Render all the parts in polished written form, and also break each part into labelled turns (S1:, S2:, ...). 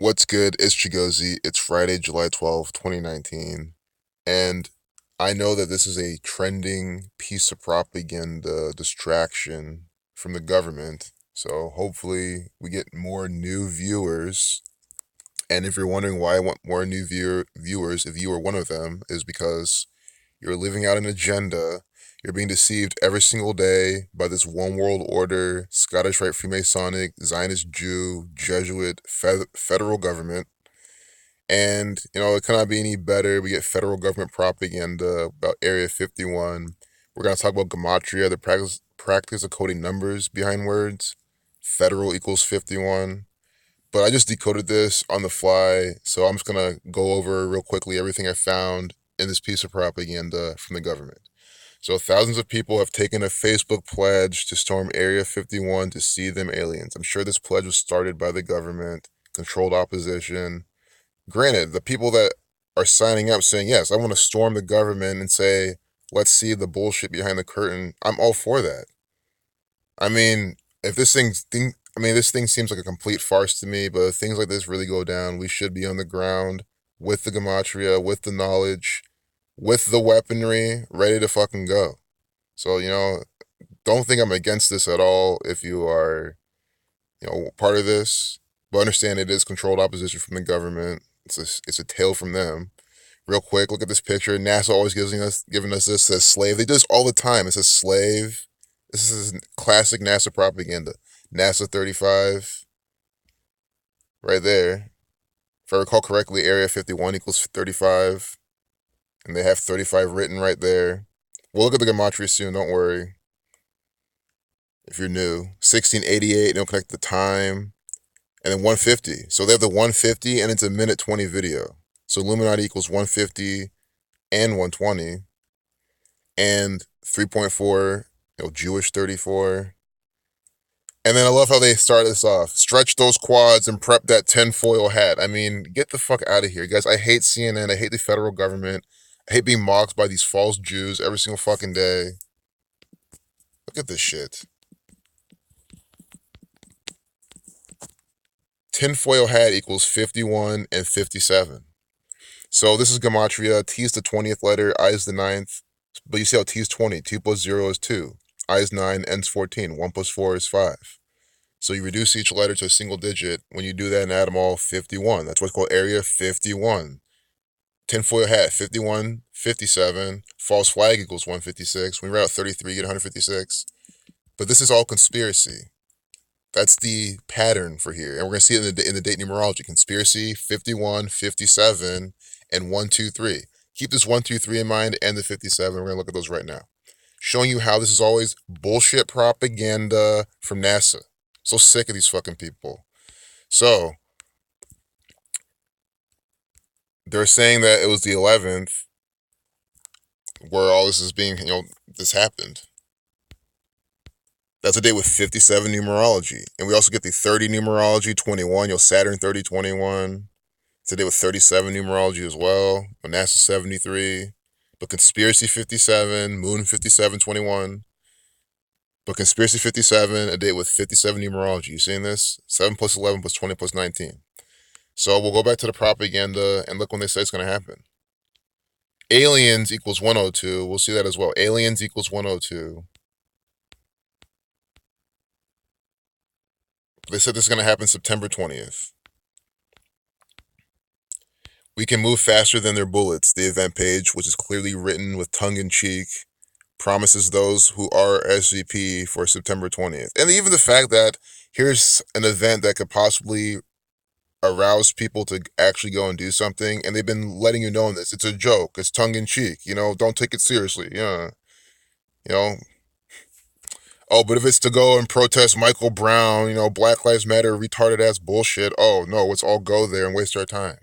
S1: What's good? It's Chigozy. It's Friday, July 12th, 2019. And I know that this is a trending piece of propaganda distraction from the government. So hopefully we get more new viewers. And if you're wondering why I want more new viewers, if you are one of them, is because you're living out an agenda. You're being deceived every single day by this one world order, Scottish Rite Freemasonic, Zionist Jew, Jesuit, federal government. And, it cannot be any better. We get federal government propaganda about Area 51. We're going to talk about gematria, the practice of coding numbers behind words. Federal equals 51. But I just decoded this on the fly, so I'm just going to go over real quickly everything I found in this piece of propaganda from the government. So thousands of people have taken a Facebook pledge to storm Area 51 to see them aliens. I'm sure this pledge was started by the government, controlled opposition. Granted, the people that are signing up saying, yes, I want to storm the government and say, let's see the bullshit behind the curtain, I'm all for that. I mean, if this thing seems like a complete farce to me, but if things like this really go down, we should be on the ground with the gematria, with the knowledge, with the weaponry, ready to fucking go. So, don't think I'm against this at all if you are, part of this, but understand it is controlled opposition from the government. It's a tale from them. Real quick, look at this picture. NASA always giving us this says slave. They do this all the time. It says slave. This is classic NASA propaganda. NASA 35, right there. If I recall correctly, Area 51 equals 35, and they have 35 written right there. We'll look at the gematria soon, don't worry. If you're new. 1688, don't connect the time. And then 150. So they have the 150, and it's a minute 20 video. So Illuminati equals 150 and 120. And 3.4, Jewish 34. And then I love how they start this off. Stretch those quads and prep that tinfoil hat. I mean, get the fuck out of here, guys. I hate CNN. I hate the federal government. I hate being mocked by these false Jews every single fucking day. Look at this shit. Tinfoil hat equals 51 and 57. So this is gematria. T is the 20th letter. I is the 9th. But you see how T is 20. 2 plus 0 is 2. I is 9. N is 14. 1 plus 4 is 5. So you reduce each letter to a single digit. When you do that and add them all, 51. That's what's called Area 51. Tinfoil hat, 51, 57. False flag equals 156. When we write out 33, you get 156. But this is all conspiracy. That's the pattern for here. And we're going to see it in the date numerology. Conspiracy, 51, 57, and 1, 2, 3. Keep this 1, 2, 3 in mind and the 57. We're going to look at those right now. Showing you how this is always bullshit propaganda from NASA. So sick of these fucking people. So, they're saying that it was the 11th where all this is being, this happened. That's a day with 57 numerology. And we also get the 30 numerology, 21, Saturn 30, 21. It's a day with 37 numerology as well. NASA 73. But Conspiracy 57, Moon 57, 21. But Conspiracy 57, a date with 57 numerology. You seeing this? 7 plus 11 plus 20 plus 19. So we'll go back to the propaganda and look when they say it's going to happen. Aliens equals 102. We'll see that as well. Aliens equals 102. They said this is going to happen September 20th. We can move faster than their bullets. The event page, which is clearly written with tongue-in-cheek, promises those who RSVP for September 20th. And even the fact that here's an event that could possibly arouse people to actually go and do something, and they've been letting you know this. It's a joke. It's tongue-in-cheek. Don't take it seriously. Yeah. Oh, but if it's to go and protest Michael Brown, Black Lives Matter, retarded ass bullshit, oh no, let's all go there and waste our time,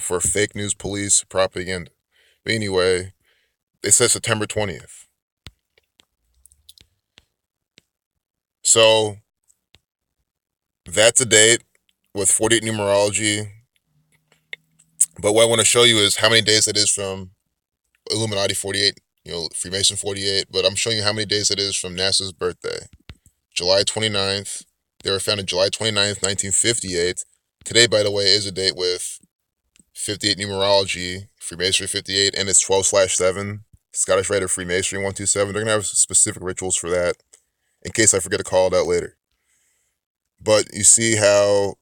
S1: for fake news police propaganda. But anyway, it says September 20th. So that's a date with 48 numerology. But what I want to show you is how many days it is from Illuminati 48, Freemason 48. But I'm showing you how many days it is from NASA's birthday. July 29th. They were founded July 29th, 1958. Today, by the way, is a date with 58 numerology, Freemasonry 58, and it's 12/7. Scottish Rite of Freemasonry 127. They're going to have specific rituals for that in case I forget to call it out later. But you see how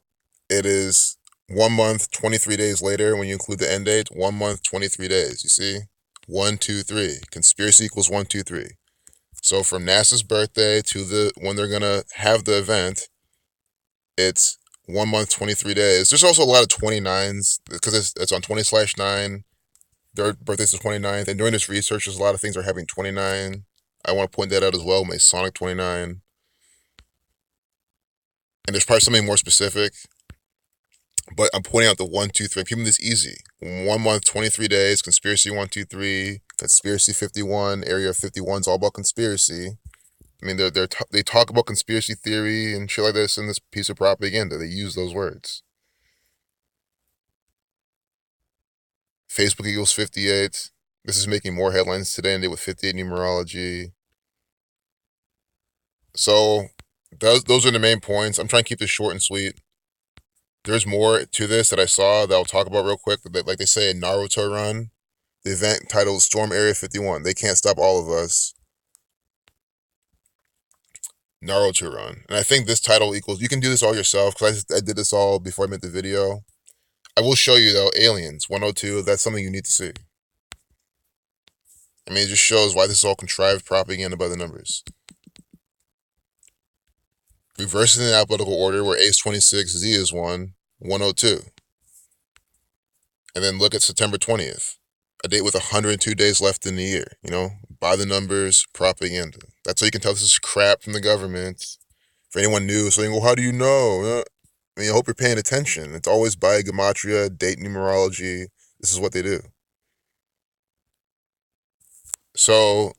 S1: it is 1 month, 23 days later when you include the end date. 1 month, 23 days. You see? 1, 2, 3. Conspiracy equals 1, 2, 3. So from NASA's birthday to when they're going to have the event, it's 1 month, 23 days. There's also a lot of 29s because it's on 20/9. Their birthday's the 29th. And during this research, there's a lot of things that are having 29. I want to point that out as well. Masonic 29. And there's probably something more specific. But I'm pointing out the 1, 2, 3. I'm keeping this easy. 1 month, 23 days. Conspiracy 1, 2, 3. Conspiracy 51. Area 51 is all about conspiracy. I mean, they talk about conspiracy theory and shit like this in this piece of propaganda. They use those words. Facebook equals 58. This is making more headlines today and they with 58 numerology. So those are the main points. I'm trying to keep this short and sweet. There's more to this that I saw that I'll talk about real quick. Like they say in Naruto Run, the event titled Storm Area 51. They can't stop all of us. Naruto Run. And I think this title equals, you can do this all yourself because I did this all before I made the video. I will show you though, Aliens 102, that's something you need to see. I mean, it just shows why this is all contrived propaganda by the numbers. Reversing the alphabetical order where A is 26, Z is 1, 102. And then look at September 20th, a date with 102 days left in the year, by the numbers, propaganda. That's how you can tell this is crap from the government. For anyone new saying, well, how do you know? I hope you're paying attention. It's always by gematria, date numerology. This is what they do. So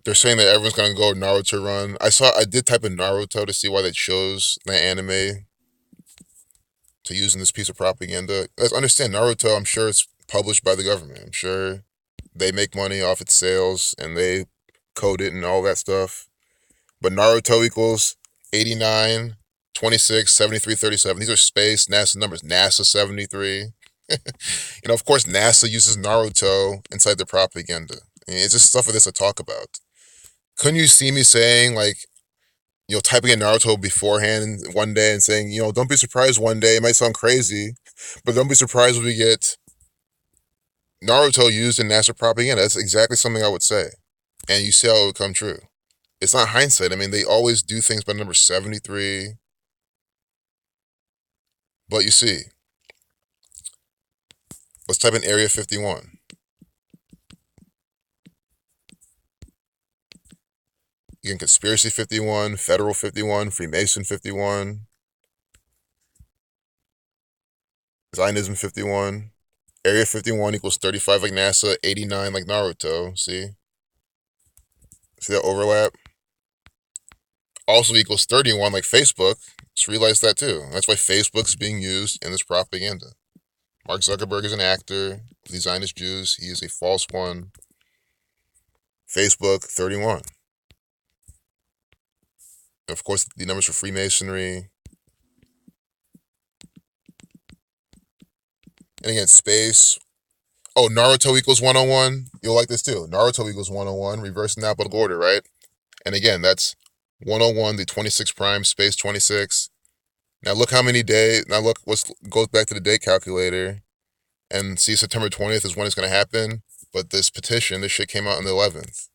S1: they're saying that everyone's going to go Naruto Run. I did type in Naruto to see why they chose that anime to use in this piece of propaganda. Let's understand, Naruto, I'm sure it's published by the government. I'm sure they make money off its sales and they code it and all that stuff. But Naruto equals 89, 26, 73, 37. These are space NASA numbers. NASA 73. Of course, NASA uses Naruto inside their propaganda. It's just stuff of this to talk about. Couldn't you see me saying, typing in Naruto beforehand one day and saying, don't be surprised one day. It might sound crazy, but don't be surprised when we get Naruto used in NASA propaganda. That's exactly something I would say. And you see how it would come true. It's not hindsight. I mean, they always do things by number 73. But you see, let's type in Area 51. Again, Conspiracy 51, Federal 51, Freemason 51, Zionism 51. Area 51 equals 35 like NASA, 89 like Naruto. See? See that overlap? Also equals 31 like Facebook. Just realize that too. That's why Facebook's being used in this propaganda. Mark Zuckerberg is an actor. The Zionist Jews, he is a false one. Facebook, 31. Of course, the numbers for Freemasonry. And again, space. Oh, Naruto equals 101. You'll like this too. Naruto equals 101. Reversing the alphabetical order, right? And again, that's 101, the 26 prime, space 26. Now look how many days. Now look, goes back to the date calculator. And see, September 20th is when it's going to happen. But this petition, this shit came out on the 11th.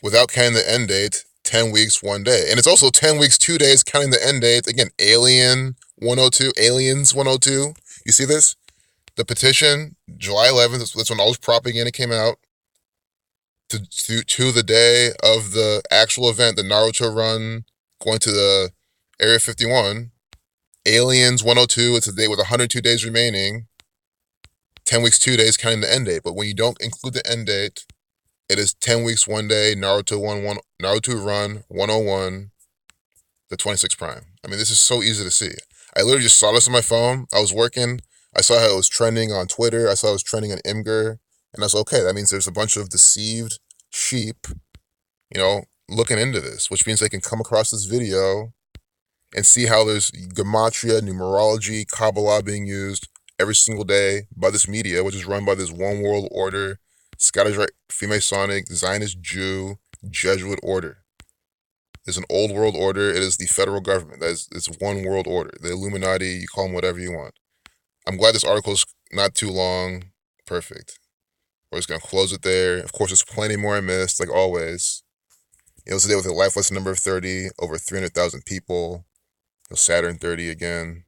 S1: Without counting the end date, 10 weeks, 1 day. And it's also 10 weeks, 2 days, counting the end date. Again, Alien 102, Aliens 102. You see this? The petition, July 11th, that's when all this propaganda came out. To the day of the actual event, the Naruto Run, going to the Area 51. Aliens 102, it's a day with 102 days remaining. 10 weeks, 2 days, counting the end date. But when you don't include the end date, it is 10 weeks, 1 day, Naruto Run 101, the 26 prime. I mean, this is so easy to see. I literally just saw this on my phone. I was working. I saw how it was trending on Twitter. I saw it was trending on Imgur. And I was okay. That means there's a bunch of deceived sheep, looking into this, which means they can come across this video and see how there's gematria, numerology, Kabbalah being used every single day by this media, which is run by this one world order, Scottish Rite Freemasonic, Zionist Jew, Jesuit order. It's an old world order. It is the federal government. It's one world order. The Illuminati, you call them whatever you want. I'm glad this article's not too long. Perfect. We're just going to close it there. Of course, there's plenty more I missed, like always. It was today with a life lesson number 30, over 300,000 people. Saturn 30 again.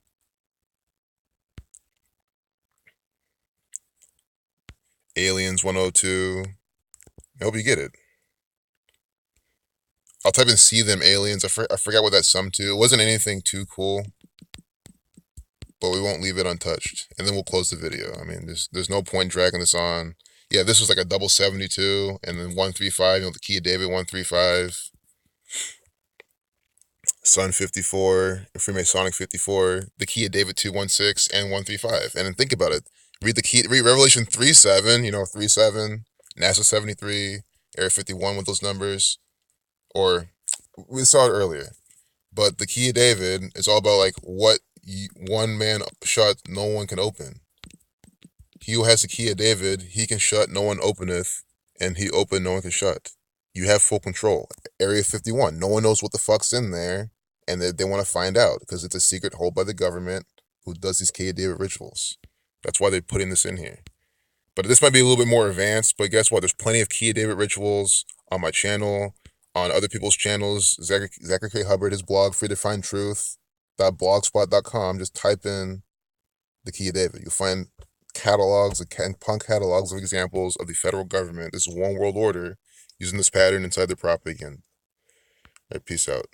S1: Aliens 102. I hope you get it. I'll type in see them aliens. I forgot what that summed to. It wasn't anything too cool, but we won't leave it untouched. And then we'll close the video. I mean, there's no point dragging this on. Yeah, this was like a double 72, and then 135, the key of David 135. Sun 54, Freemasonic 54, the key of David 216, and 135. And then think about it. Read Revelation 3:7, 3:7, NASA 73, Area 51 with those numbers. Or we saw it earlier. But the key of David is all about like what one man shut, no one can open. He who has the key of David, he can shut, no one openeth, and he open, no one can shut. You have full control. Area 51, no one knows what the fuck's in there, and they want to find out because it's a secret held by the government who does these key of David rituals. That's why they're putting this in here. But this might be a little bit more advanced, but guess what? There's plenty of key of David rituals on my channel, on other people's channels. Zachary K. Hubbard, his blog, freedefinedtruth.blogspot.com. Just type in the key of David. You'll find catalogs, punk catalogs of examples of the federal government, this one world order, using this pattern inside their propaganda. All right, peace out.